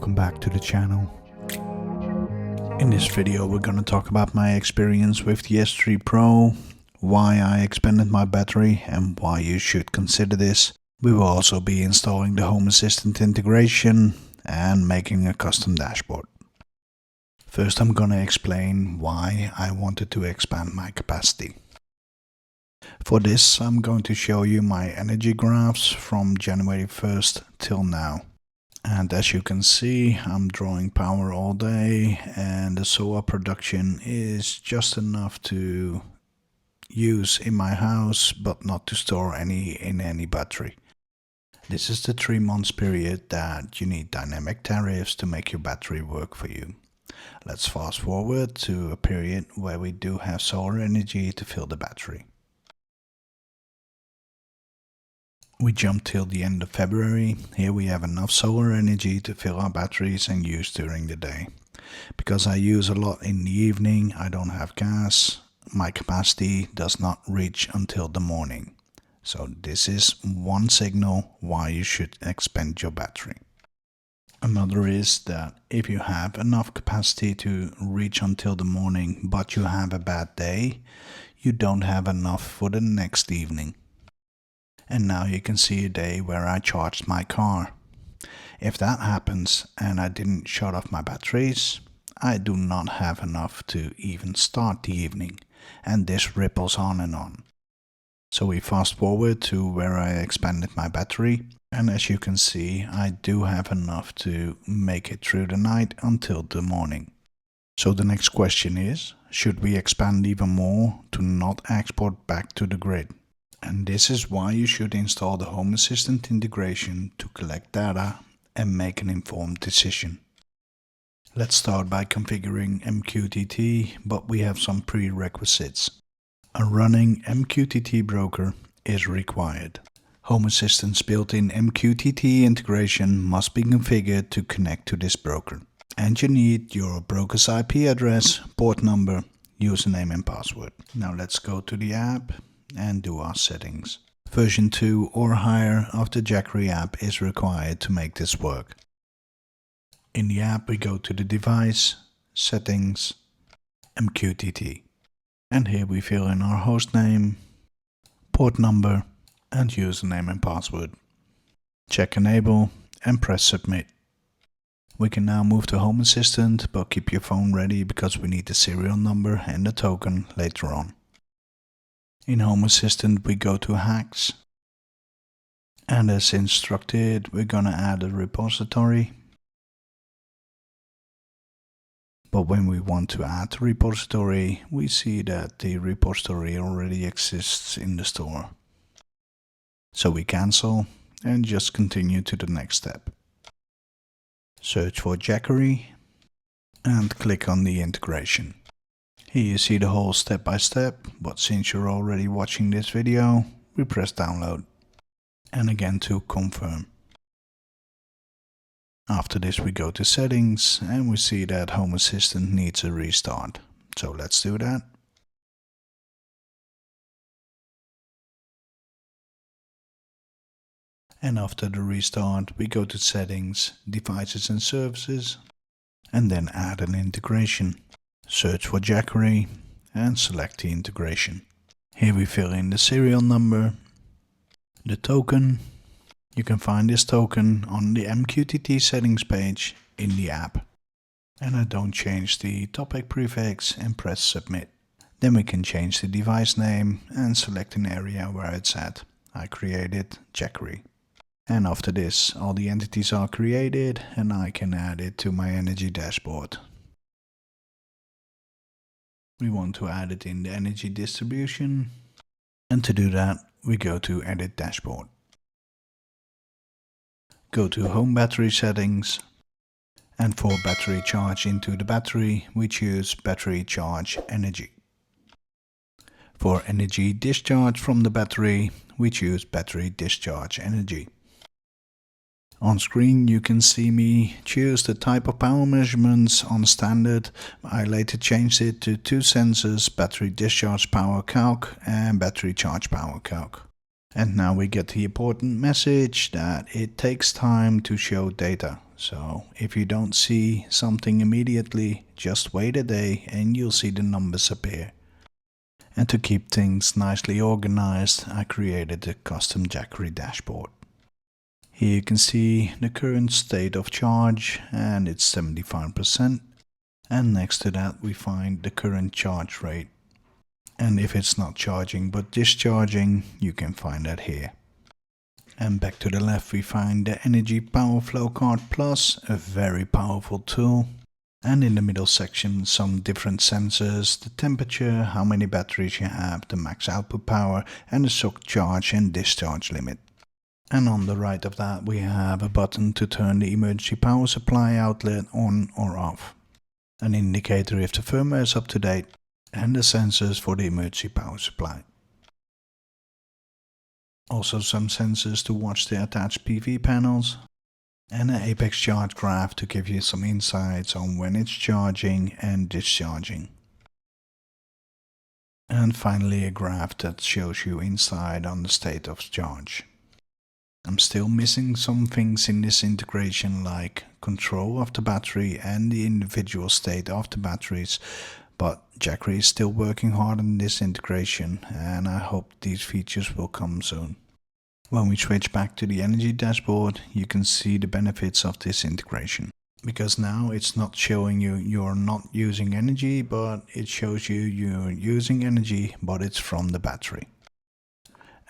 welcome back to the channel. In this video we're gonna talk about my experience with the S3 Pro, why I expanded my battery and why you should consider this. We will also be installing the Home Assistant integration and making a custom dashboard. First I'm gonna explain why I wanted to expand my capacity. For this I'm going to show you my energy graphs from January 1st till now. And as you can see, I'm drawing power all day and the solar production is just enough to use in my house but not to store any in any battery. This is the 3 months period that you need dynamic tariffs to make your battery work for you. Let's fast forward to a period where we do have solar energy to fill the battery. We jump till the end of February. Here we have enough solar energy to fill our batteries and use during the day. Because I use a lot in the evening, I don't have gas, my capacity does not reach until the morning. So this is one signal why you should expand your battery. Another is that if you have enough capacity to reach until the morning but you have a bad day, you don't have enough for the next evening. And now you can see a day where I charged my car. If that happens and I didn't shut off my batteries, I do not have enough to even start the evening, and this ripples on and on. So we fast forward to where I expanded my battery, and as you can see I do have enough to make it through the night until the morning. So the next question is, should we expand even more to not export back to the grid? And this is why you should install the Home Assistant integration to collect data and make an informed decision. Let's start by configuring MQTT, but we have some prerequisites. A running MQTT broker is required. Home Assistant's built-in MQTT integration must be configured to connect to this broker. And you need your broker's IP address, port number, username and password. Now let's go to the app and do our settings. Version 2 or higher of the Jackery app is required to make this work. In the app we go to the device, settings, MQTT. And here we fill in our host name, port number and username and password. Check enable and press submit. We can now move to Home Assistant, but keep your phone ready because we need the serial number and the token later on. In Home Assistant we go to HACS, and as instructed we're gonna add a repository. But when we want to add the repository, we see that the repository already exists in the store. So we cancel and just continue to the next step. Search for Jackery and click on the integration. Here you see the whole step by step, but since you're already watching this video, we press download. And again to confirm. After this we go to settings and we see that Home Assistant needs a restart. So let's do that. And after the restart we go to settings, devices and services, and then add an integration. Search for Jackery and select the integration. Here we fill in the serial number, the token. You can find this token on the MQTT settings page in the app. And I don't change the topic prefix and press submit. Then we can change the device name and select an area where it's at. I created Jackery. And after this all the entities are created and I can add it to my energy dashboard. We want to add it in the energy distribution, and to do that we go to Edit Dashboard. Go to Home Battery Settings, and for battery charge into the battery we choose Battery Charge Energy. For energy discharge from the battery we choose Battery Discharge Energy. On screen you can see me choose the type of power measurements on standard. I later changed it to 2 sensors, battery discharge power calc and battery charge power calc. And now we get the important message that it takes time to show data. So if you don't see something immediately, just wait a day and you'll see the numbers appear. And to keep things nicely organized, I created a custom Jackery dashboard. Here you can see the current state of charge, and it's 75%. And next to that we find the current charge rate. And if it's not charging but discharging, you can find that here. And back to the left we find the Energy Power Flow Card Plus, a very powerful tool. And in the middle section some different sensors, the temperature, how many batteries you have, the max output power, and the sock charge and discharge limit. And on the right of that we have a button to turn the emergency power supply outlet on or off. An indicator if the firmware is up to date, and the sensors for the emergency power supply. Also some sensors to watch the attached PV panels, and an apex charge graph to give you some insights on when it's charging and discharging. And finally a graph that shows you insight on the state of charge. I'm still missing some things in this integration, like control of the battery and the individual state of the batteries, but Jackery is still working hard on this integration, and I hope these features will come soon. When we switch back to the energy dashboard, you can see the benefits of this integration. Because now it's not showing you you're not using energy, but it shows you you're using energy, but it's from the battery.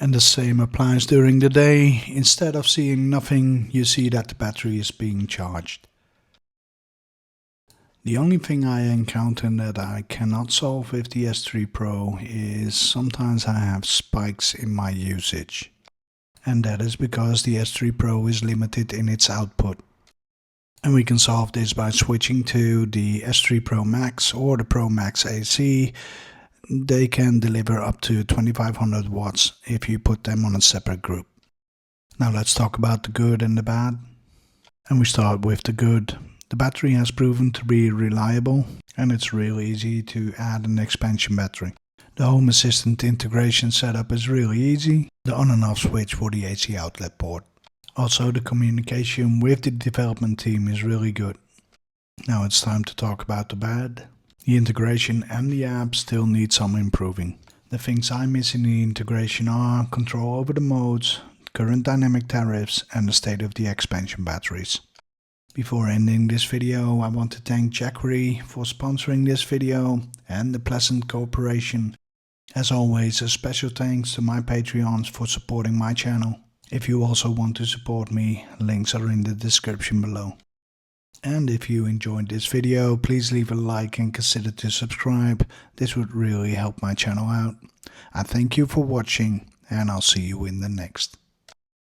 And the same applies during the day. Instead of seeing nothing, you see that the battery is being charged. The only thing I encounter that I cannot solve with the S3 Pro is sometimes I have spikes in my usage. And that is because the S3 Pro is limited in its output. And we can solve this by switching to the S3 Pro Max or the Pro Max AC. They can deliver up to 2500 watts if you put them on a separate group. Now let's talk about the good and the bad. And we start with the good. The battery has proven to be reliable, and it's really easy to add an expansion battery. The Home Assistant integration setup is really easy. The on and off switch for the AC outlet port. Also the communication with the development team is really good. Now it's time to talk about the bad. The integration and the app still need some improving. The things I miss in the integration are control over the modes, current dynamic tariffs, and the state of the expansion batteries. Before ending this video, I want to thank Jackery for sponsoring this video and the pleasant cooperation. As always, a special thanks to my Patreons for supporting my channel. If you also want to support me, links are in the description below. And if you enjoyed this video, please leave a like and consider to subscribe. This would really help my channel out. I thank you for watching, and I'll see you in the next.